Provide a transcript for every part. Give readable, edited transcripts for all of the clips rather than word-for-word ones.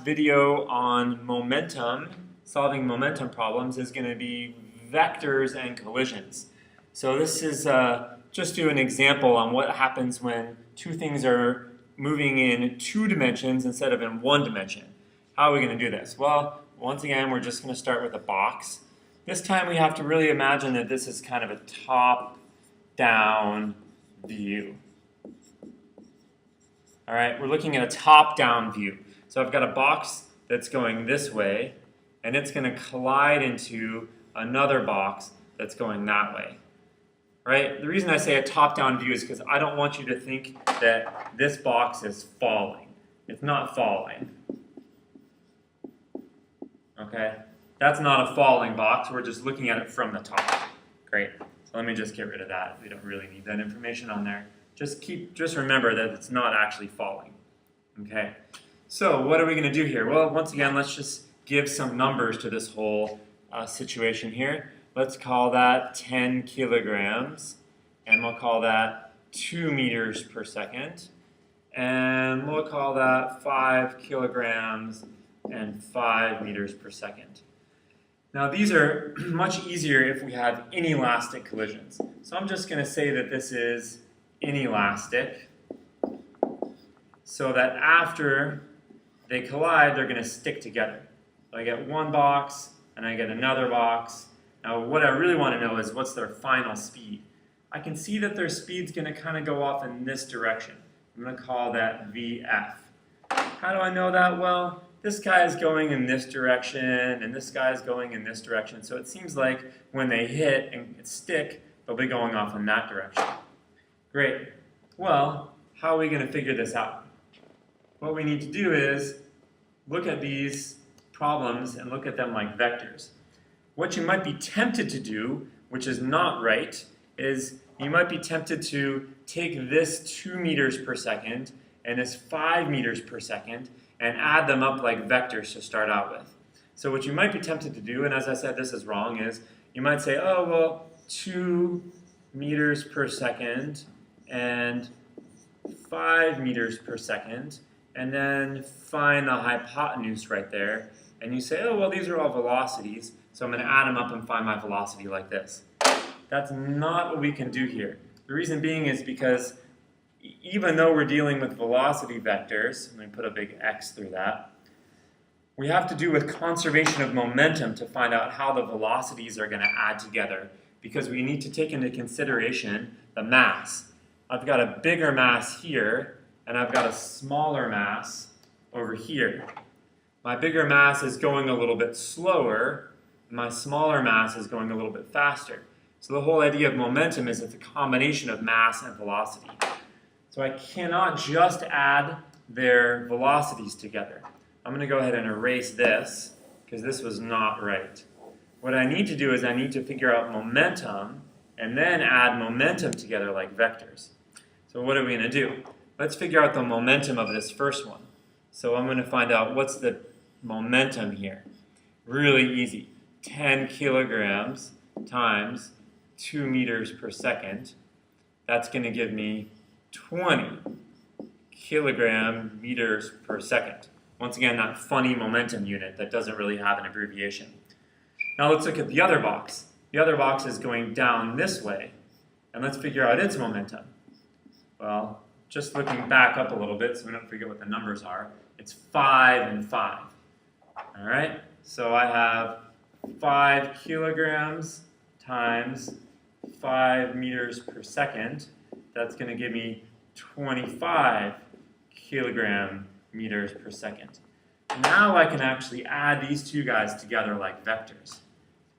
video on momentum, solving momentum problems, is going to be vectors and collisions. So this is just do an example on what happens when two things are moving in two dimensions instead of in one dimension. How are we going to do this? Well, once again, we're just going to start with a box. This time we have to really imagine that this is kind of a top-down view. All right, we're looking at a top-down view. So I've got a box that's going this way, and it's going to collide into another box that's going that way. Right? The reason I say a top-down view is because I don't want you to think that this box is falling. It's not falling. Okay? That's not a falling box. We're just looking at it from the top. Great. So let me just get rid of that. We don't really need that information on there. Just remember that it's not actually falling. Okay? So what are we going to do here? Well, once again, let's just give some numbers to this whole situation here. Let's call that 10 kilograms, and we'll call that 2 meters per second, and we'll call that 5 kilograms and 5 meters per second. Now these are much easier if we have inelastic collisions. So I'm just going to say that this is inelastic, so that after they collide, they're going to stick together. So I get one box, and I get another box. Now what I really want to know is what's their final speed. I can see that their speed's going to kind of go off in this direction. I'm going to call that VF. How do I know that? Well, this guy is going in this direction, and this guy is going in this direction. So it seems like when they hit and stick, they'll be going off in that direction. Great. Well, how are we going to figure this out? What we need to do is look at these problems and look at them like vectors. What you might be tempted to do, which is not right, is you might be tempted to take this 2 meters per second and this 5 meters per second and add them up like vectors to start out with. So what you might be tempted to do, and as I said this is wrong, is you might say, oh, well, 2 meters per second and 5 meters per second, and then find the hypotenuse right there, and you say, oh, well, these are all velocities, so I'm going to add them up and find my velocity like this. That's not what we can do here. The reason being is because even though we're dealing with velocity vectors, let me put a big X through that, we have to do with conservation of momentum to find out how the velocities are going to add together, because we need to take into consideration the mass. I've got a bigger mass here, and I've got a smaller mass over here. My bigger mass is going a little bit slower, and my smaller mass is going a little bit faster. So the whole idea of momentum is it's a combination of mass and velocity. So I cannot just add their velocities together. I'm going to go ahead and erase this, because this was not right. What I need to do is I need to figure out momentum, and then add momentum together like vectors. So what are we going to do? Let's figure out the momentum of this first one. So I'm going to find out what's the momentum here. Really easy. 10 kilograms times 2 meters per second. That's going to give me 20 kilogram meters per second. Once again, that funny momentum unit that doesn't really have an abbreviation. Now let's look at the other box. The other box is going down this way, and let's figure out its momentum. Well, just looking back up a little bit so we don't forget what the numbers are, it's 5 and 5. All right, so I have 5 kilograms times 5 meters per second. That's going to give me 25 kilogram meters per second. Now I can actually add these two guys together like vectors.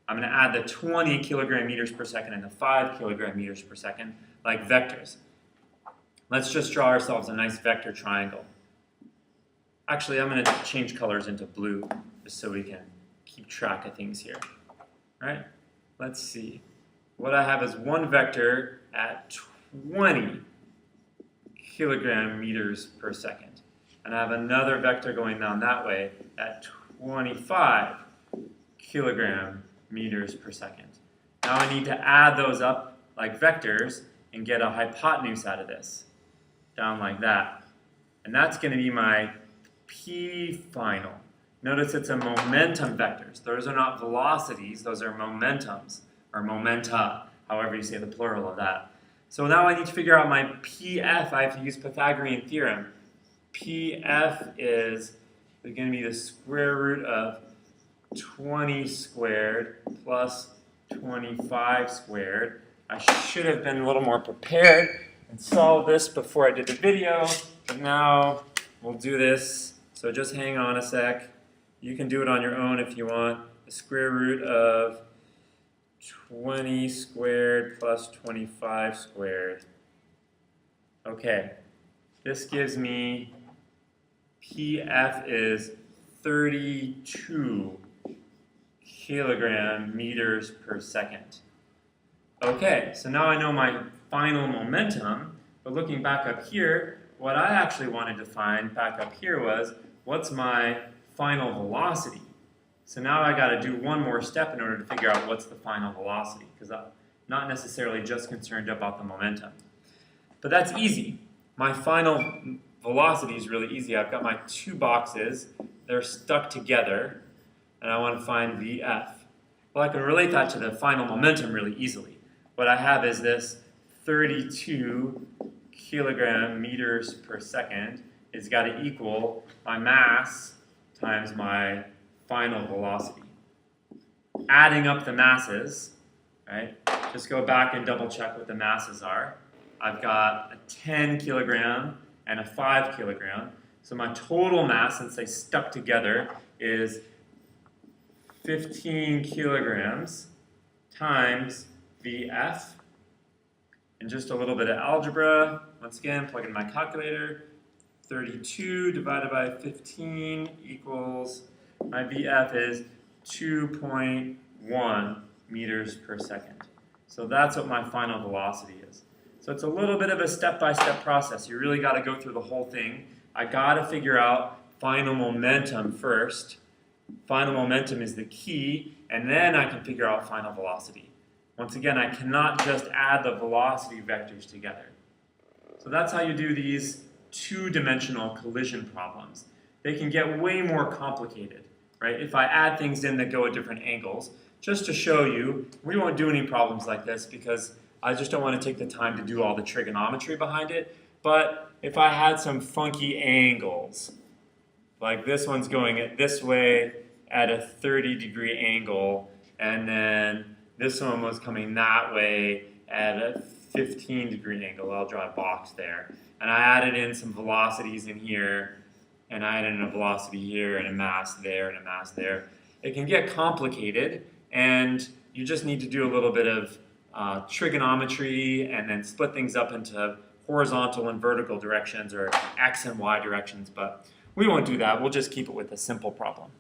I'm going to add the 20 kilogram meters per second and the 5 kilogram meters per second like vectors. Let's just draw ourselves a nice vector triangle. Actually, I'm going to change colors into blue just so we can keep track of things here. All right? Let's see. What I have is one vector at 20 kilogram meters per second. And I have another vector going down that way at 25 kilogram meters per second. Now I need to add those up like vectors and get a hypotenuse out of this, down like that. And that's going to be my P final. Notice it's a momentum vectors. Those are not velocities, those are momentums, or momenta, however you say the plural of that. So now I need to figure out my PF. I have to use Pythagorean theorem. PF is going to be the square root of 20 squared plus 25 squared. I should have been a little more prepared and solved this before I did the video, but now we'll do this. So just hang on a sec. You can do it on your own if you want. The square root of 20 squared plus 25 squared. Okay, this gives me PF is 32 kilogram meters per second. Okay, so now I know my final momentum, but looking back up here, what I actually wanted to find back up here was, what's my final velocity? So now I got to do one more step in order to figure out what's the final velocity, because I'm not necessarily just concerned about the momentum. But that's easy. My final velocity is really easy. I've got my two boxes, they're stuck together, and I want to find VF. Well, I can relate that to the final momentum really easily. What I have is this 32 kilogram meters per second. It's got to equal my mass times my final velocity. Adding up the masses, right? Just go back and double check what the masses are. I've got a 10 kilogram and a 5 kilogram. So my total mass, since they stuck together, is 15 kilograms times VF. And just a little bit of algebra. Once again, plug in my calculator. 32 divided by 15 equals, my VF is 2.1 meters per second. So that's what my final velocity is. So it's a little bit of a step-by-step process. You really got to go through the whole thing. I got to figure out final momentum first. Final momentum is the key, and then I can figure out final velocity. Once again, I cannot just add the velocity vectors together. So that's how you do these two-dimensional collision problems. They can get way more complicated, right? If I add things in that go at different angles, just to show you, we won't do any problems like this because I just don't want to take the time to do all the trigonometry behind it. But if I had some funky angles, like this one's going this way at a 30-degree angle, and then this one was coming that way at a 15-degree angle. I'll draw a box there. And I added in some velocities in here, and I added in a velocity here, and a mass there, and a mass there. It can get complicated, and you just need to do a little bit of trigonometry and then split things up into horizontal and vertical directions or x and y directions, but we won't do that. We'll just keep it with a simple problem.